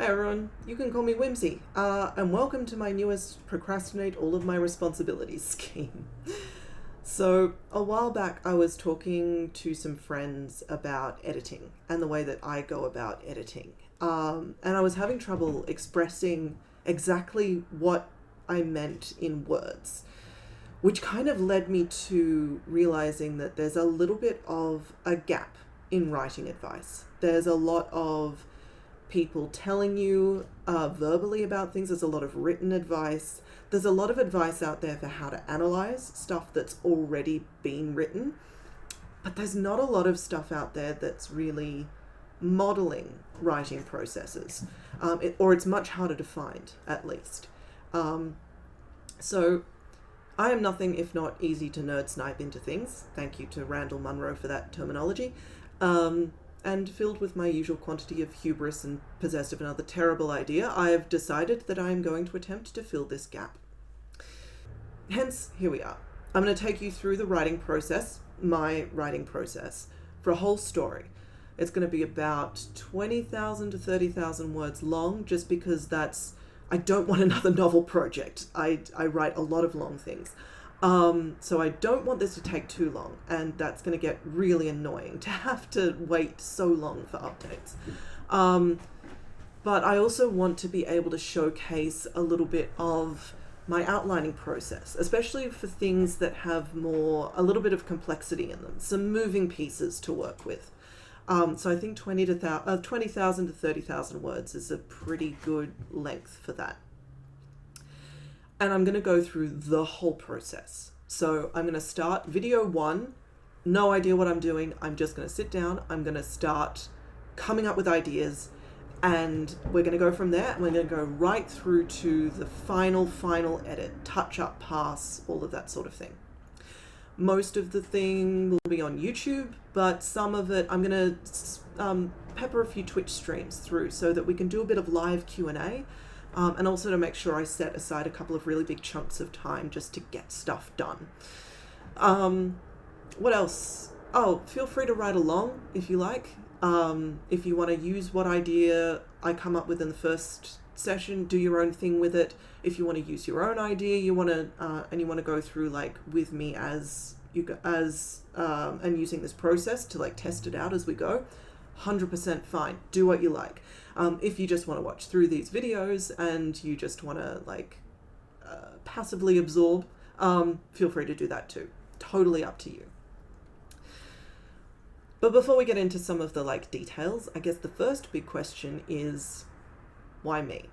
Hi everyone, you can call me Whimsy, and welcome to my newest procrastinate all of my responsibilities scheme. So, a while back I was talking to some friends about editing and the way that I go about editing. And I was having trouble expressing exactly what I meant in words, which kind of led me to realizing that there's a little bit of a gap in writing advice. There's a lot of people telling you verbally about things. There's a lot of written advice. There's a lot of advice out there for how to analyze stuff that's already been written. But there's not a lot of stuff out there that's really modeling writing processes, or it's much harder to find, at least. So I am nothing if not easy to nerd snipe into things. Thank you to Randall Munro for that terminology. And filled with my usual quantity of hubris and possessed of another terrible idea, I have decided that I am going to attempt to fill this gap. Hence, here we are. I'm going to take you through the writing process, my writing process, for a whole story. It's going to be about 20,000 to 30,000 words long, just because I don't want another novel project. I write a lot of long things. So I don't want this to take too long, and that's going to get really annoying to have to wait so long for updates. But I also want to be able to showcase a little bit of my outlining process, especially for things that have a little bit of complexity in them, some moving pieces to work with. So I think 20,000 to 30,000 words is a pretty good length for that. And I'm going to go through the whole process. So I'm going to start video 1, no idea what I'm doing. I'm just going to sit down. I'm going to start coming up with ideas, and we're going to go from there, and we're going to go right through to the final edit, touch up, pass, all of that sort of thing. Most of the thing will be on YouTube, but some of it I'm going to pepper a few Twitch streams through so that we can do a bit of live Q&A. And also to make sure I set aside a couple of really big chunks of time just to get stuff done. What else? Oh, feel free to write along if you like. If you want to use what idea I come up with in the first session, do your own thing with it. If you want to use your own idea, you want to go through with me and using this process to test it out as we go. 100% fine. Do what you like. If you just want to watch through these videos and you just want to passively absorb, feel free to do that too. Totally up to you. But before we get into some of the details, I guess the first big question is, why me?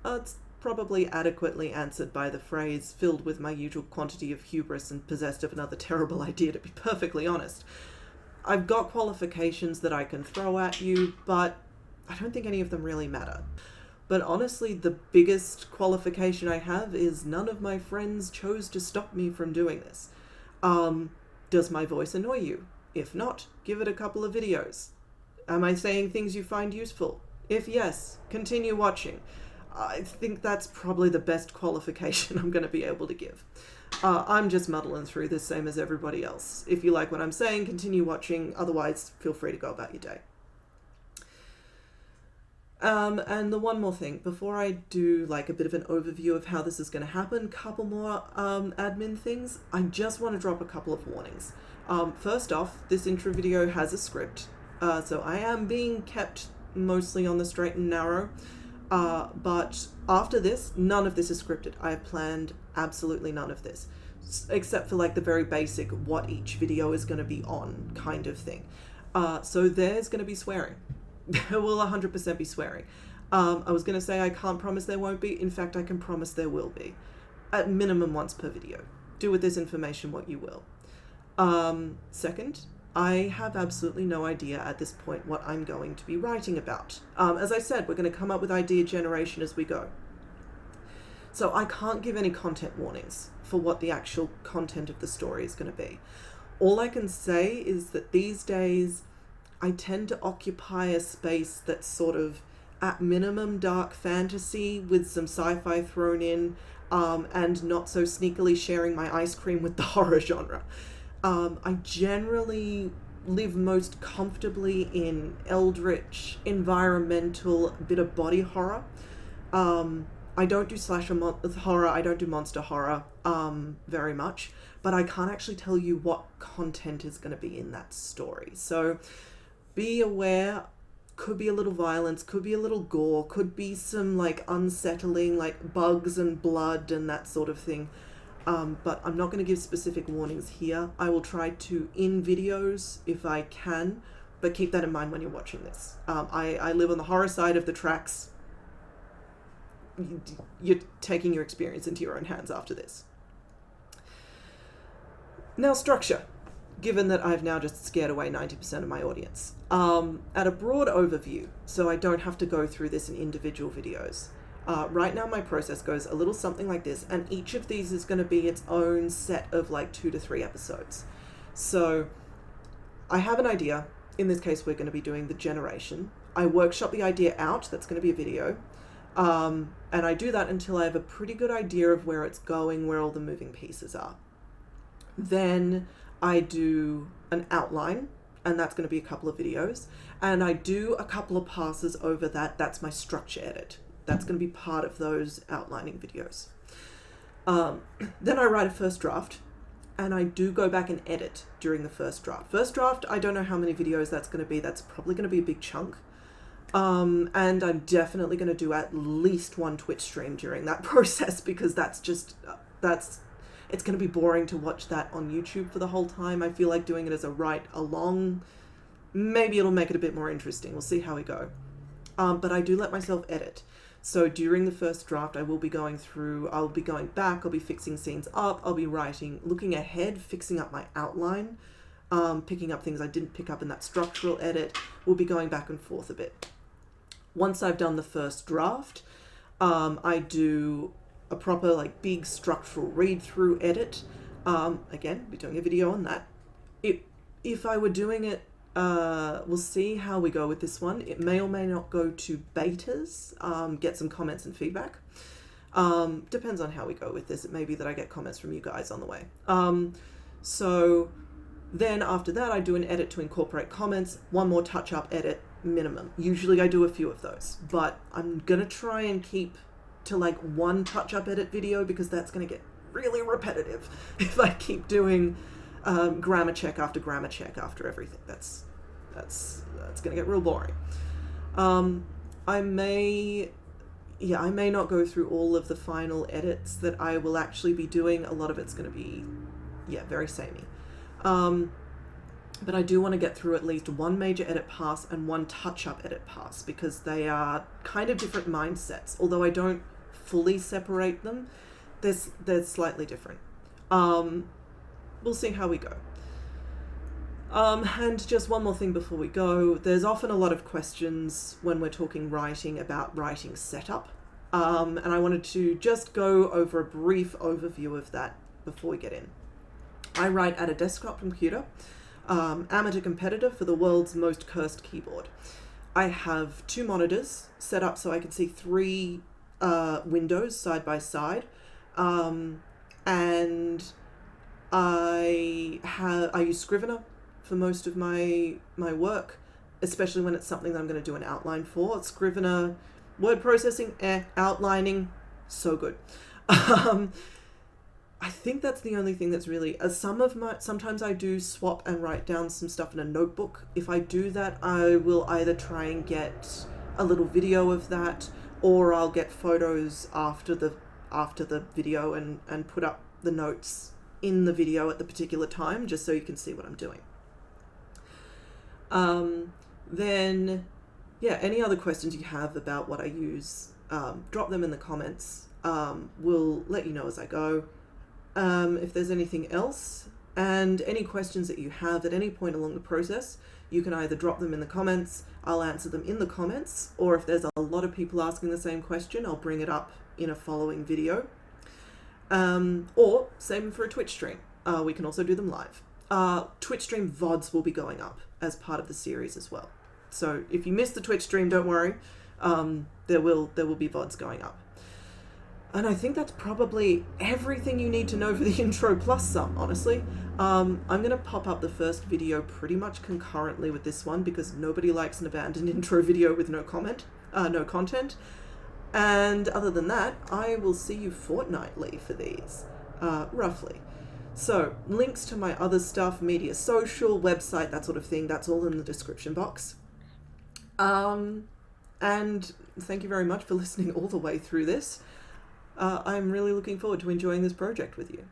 It's probably adequately answered by the phrase, filled with my usual quantity of hubris and possessed of another terrible idea, to be perfectly honest. I've got qualifications that I can throw at you, but I don't think any of them really matter. But honestly, the biggest qualification I have is none of my friends chose to stop me from doing this. Does my voice annoy you? If not, give it a couple of videos. Am I saying things you find useful? If yes, continue watching. I think that's probably the best qualification I'm going to be able to give. I'm just muddling through this same as everybody else. If you like what I'm saying, continue watching. Otherwise, feel free to go about your day. And the one more thing, before I do a bit of an overview of how this is going to happen, couple more admin things, I just want to drop a couple of warnings. First off, this intro video has a script, so I am being kept mostly on the straight and narrow. But after this, none of this is scripted. I have planned absolutely none of this, except for the very basic what each video is going to be on kind of thing. So there's going to be swearing. There will 100% be swearing. I was going to say I can't promise there won't be. In fact, I can promise there will be. At minimum once per video. Do with this information what you will. Second, I have absolutely no idea at this point what I'm going to be writing about. As I said, we're going to come up with idea generation as we go. So I can't give any content warnings for what the actual content of the story is going to be. All I can say is that these days I tend to occupy a space that's sort of at minimum dark fantasy with some sci-fi thrown in, and not so sneakily sharing my ice cream with the horror genre. I generally live most comfortably in eldritch, environmental, bit of body horror. I don't do slasher horror, I don't do monster horror very much, but I can't actually tell you what content is going to be in that story. So be aware, could be a little violence, could be a little gore, could be some like unsettling like bugs and blood and that sort of thing. But I'm not going to give specific warnings here. I will try to in videos if I can, but keep that in mind when you're watching this. I live on the horror side of the tracks. You're taking your experience into your own hands after this. Now, structure. Given that I've now just scared away 90% of my audience. At a broad overview, so I don't have to go through this in individual videos. Right now my process goes a little something like this, and each of these is going to be its own set of like 2 to 3 episodes. So I have an idea. In this case, we're going to be doing the generation. I workshop the idea out. That's going to be a video. And I do that until I have a pretty good idea of where it's going, where all the moving pieces are. Then I do an outline, and that's going to be a couple of videos. And I do a couple of passes over that. That's my structure edit. That's going to be part of those outlining videos. Then I write a first draft, and I do go back and edit during the first draft. First draft, I don't know how many videos that's going to be. That's probably going to be a big chunk. And I'm definitely going to do at least one Twitch stream during that process, because that's just, it's going to be boring to watch that on YouTube for the whole time. I feel like doing it as a write along, maybe it'll make it a bit more interesting. We'll see how we go. But I do let myself edit. So during the first draft, I will be going through, I'll be going back, I'll be fixing scenes up, I'll be writing, looking ahead, fixing up my outline, picking up things I didn't pick up in that structural edit. We'll be going back and forth a bit. Once I've done the first draft, I do a proper like big structural read through edit. Again, be doing a video on that. If I were doing it, we'll see how we go with this one. It may or may not go to betas, get some comments and feedback. Depends on how we go with this. It may be that I get comments from you guys on the way. So then after that, I do an edit to incorporate comments, one more touch-up edit minimum. Usually I do a few of those, but I'm gonna try and keep to like one touch-up edit video, because that's gonna get really repetitive if I keep doing grammar check after grammar check after everything. That's gonna get real boring. I may not go through all of the final edits that I will actually be doing. A lot of it's gonna be very samey. But I do want to get through at least one major edit pass and one touch-up edit pass, because they are kind of different mindsets. Although I don't fully separate them, they're slightly different. We'll see how we go. And just one more thing before we go. There's often a lot of questions when we're talking writing about writing setup. And I wanted to just go over a brief overview of that before we get in. I write at a desktop computer. Amateur competitor for the world's most cursed keyboard. I have 2 monitors set up so I can see 3 windows side by side, and I use Scrivener for most of my work, especially when it's something that I'm going to do an outline for. Scrivener, word processing, outlining, so good. I think that's the only thing that's really, sometimes I do swap and write down some stuff in a notebook. If I do that, I will either try and get a little video of that, or I'll get photos after the video and put up the notes in the video at the particular time, just so you can see what I'm doing. Then, any other questions you have about what I use, drop them in the comments. We'll let you know as I go. If there's anything else, and any questions that you have at any point along the process, you can either drop them in the comments, I'll answer them in the comments, or if there's a lot of people asking the same question, I'll bring it up in a following video. Or save them for a Twitch stream. We can also do them live. Twitch stream VODs will be going up as part of the series as well. So if you missed the Twitch stream, don't worry. There will be VODs going up. And I think that's probably everything you need to know for the intro plus some, honestly. I'm going to pop up the first video pretty much concurrently with this one because nobody likes an abandoned intro video with no content. And other than that, I will see you fortnightly for these, roughly. So, links to my other stuff, media social, website, that sort of thing, that's all in the description box. And thank you very much for listening all the way through this. I'm really looking forward to enjoying this project with you.